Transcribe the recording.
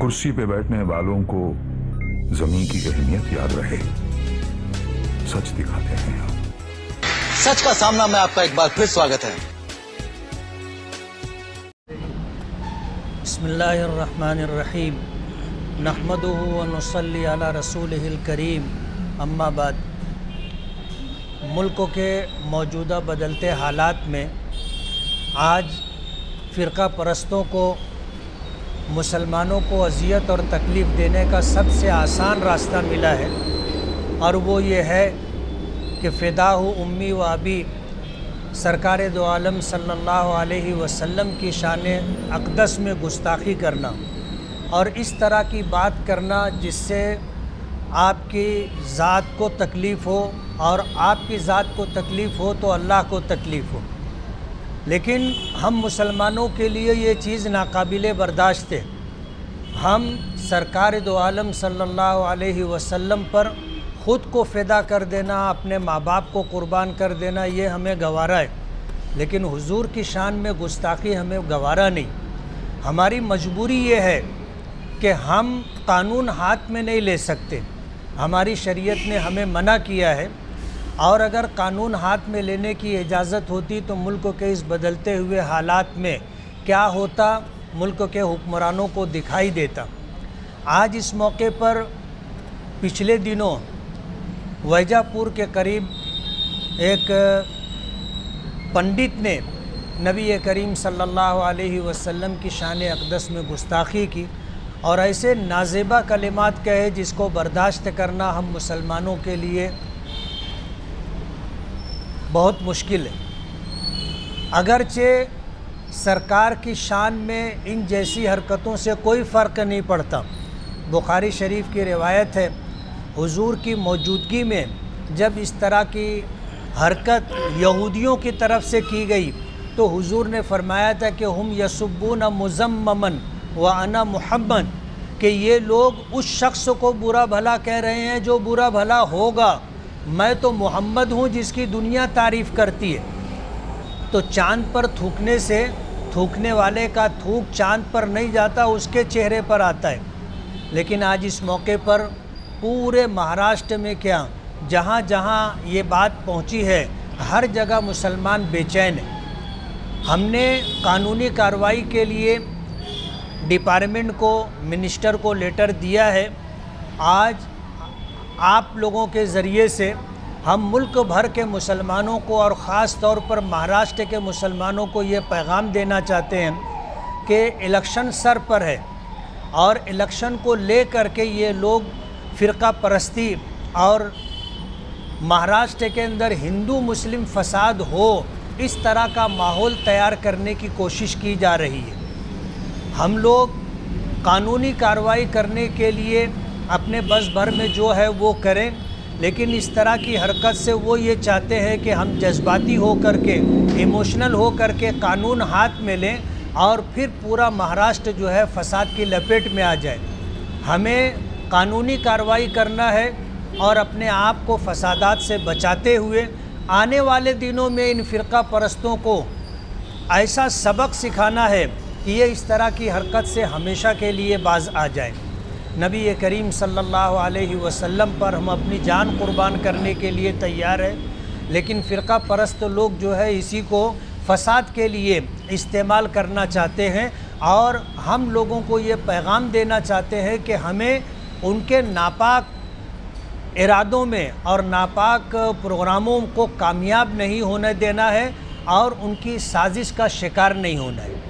कुर्सी पे बैठने वालों को जमीन की अहमियत याद रहे, सच दिखाते हैं हम। सच का सामना में आपका एक बार फिर स्वागत है। बिस्मिल्लाहिर्रहमानिर्रहीम नहमदुहु व नुसल्ली अला रसूलिहिल करीम अम्मा बाद। मुल्क के मौजूदा बदलते हालात में आज फ़िरका परस्तों को मुसलमानों को अज़ियत और तकलीफ़ देने का सबसे आसान रास्ता मिला है, और वो ये है कि फ़िदाहु उम्मी व अबी सरकार दो आलम सल्लल्लाहु अलैहि वसल्लम की शान अक़दस में गुस्ताखी करना और इस तरह की बात करना जिससे आपकी ज़ात को तकलीफ़ हो, और आपकी ज़ात को तकलीफ़ हो तो अल्लाह को तकलीफ़ हो। लेकिन हम मुसलमानों के लिए ये चीज़ नाकाबिले बर्दाश्त है। हम सरकार दो आलम सल्लल्लाहु अलैहि वसल्लम पर ख़ुद को फ़िदा कर देना, अपने माँ बाप को क़ुरबान कर देना, ये हमें गवारा है, लेकिन हुजूर की शान में गुस्ताखी हमें गवारा नहीं। हमारी मजबूरी ये है कि हम कानून हाथ में नहीं ले सकते। हमारी शरीयत ने हमें मना किया है, और अगर कानून हाथ में लेने की इजाज़त होती तो मुल्क के इस बदलते हुए हालात में क्या होता, मुल्क के हुक्मरानों को दिखाई देता। आज इस मौके पर पिछले दिनों वैजापुर के करीब एक पंडित ने नबी करीम सल्लल्लाहु अलैहि वसल्लम की शान अक़दस में गुस्ताखी की, और ऐसे नाज़ेबा कलिमात कहे जिसको बर्दाश्त करना हम मुसलमानों के लिए बहुत मुश्किल है। अगरचे सरकार की शान में इन जैसी हरकतों से कोई फ़र्क नहीं पड़ता। बुखारी शरीफ की रिवायत है, हुजूर की मौजूदगी में जब इस तरह की हरकत यहूदियों की तरफ से की गई तो हुजूर ने फरमाया था कि हम यसुब्बून मुज़म्ममन व अना मुहम्मद, कि ये लोग उस शख्स को बुरा भला कह रहे हैं जो बुरा भला होगा, मैं तो मोहम्मद हूँ जिसकी दुनिया तारीफ़ करती है। तो चाँद पर थूकने से थूकने वाले का थूक चाँद पर नहीं जाता, उसके चेहरे पर आता है। लेकिन आज इस मौके पर पूरे महाराष्ट्र में क्या जहाँ जहाँ ये बात पहुँची है, हर जगह मुसलमान बेचैन है। हमने कानूनी कार्रवाई के लिए डिपार्टमेंट को, मिनिस्टर को लेटर दिया है। आज आप लोगों के ज़रिए से हम मुल्क भर के मुसलमानों को और ख़ास तौर पर महाराष्ट्र के मुसलमानों को ये पैगाम देना चाहते हैं कि इलेक्शन सर पर है, और इलेक्शन को ले कर के ये लोग फ़िरका परस्ती और महाराष्ट्र के अंदर हिंदू मुस्लिम फसाद हो, इस तरह का माहौल तैयार करने की कोशिश की जा रही है। हम लोग कानूनी कार्रवाई करने के लिए अपने बस भर में जो है वो करें, लेकिन इस तरह की हरकत से वो ये चाहते हैं कि हम जज्बाती हो कर के, इमोशनल हो कर के कानून हाथ में लें और फिर पूरा महाराष्ट्र जो है फसाद की लपेट में आ जाए। हमें कानूनी कार्रवाई करना है और अपने आप को फसादात से बचाते हुए आने वाले दिनों में इन फ़िरका परस्तों को ऐसा सबक सिखाना है कि ये इस तरह की हरकत से हमेशा के लिए बाज आ जाए। नबी करीम सल्लल्लाहु अलैहि वसल्लम पर हम अपनी जान कुर्बान करने के लिए तैयार है, लेकिन फ़िरका परस्त लोग जो है इसी को फसाद के लिए इस्तेमाल करना चाहते हैं, और हम लोगों को ये पैगाम देना चाहते हैं कि हमें उनके नापाक इरादों में और नापाक प्रोग्रामों को कामयाब नहीं होने देना है, और उनकी साजिश का शिकार नहीं होना है।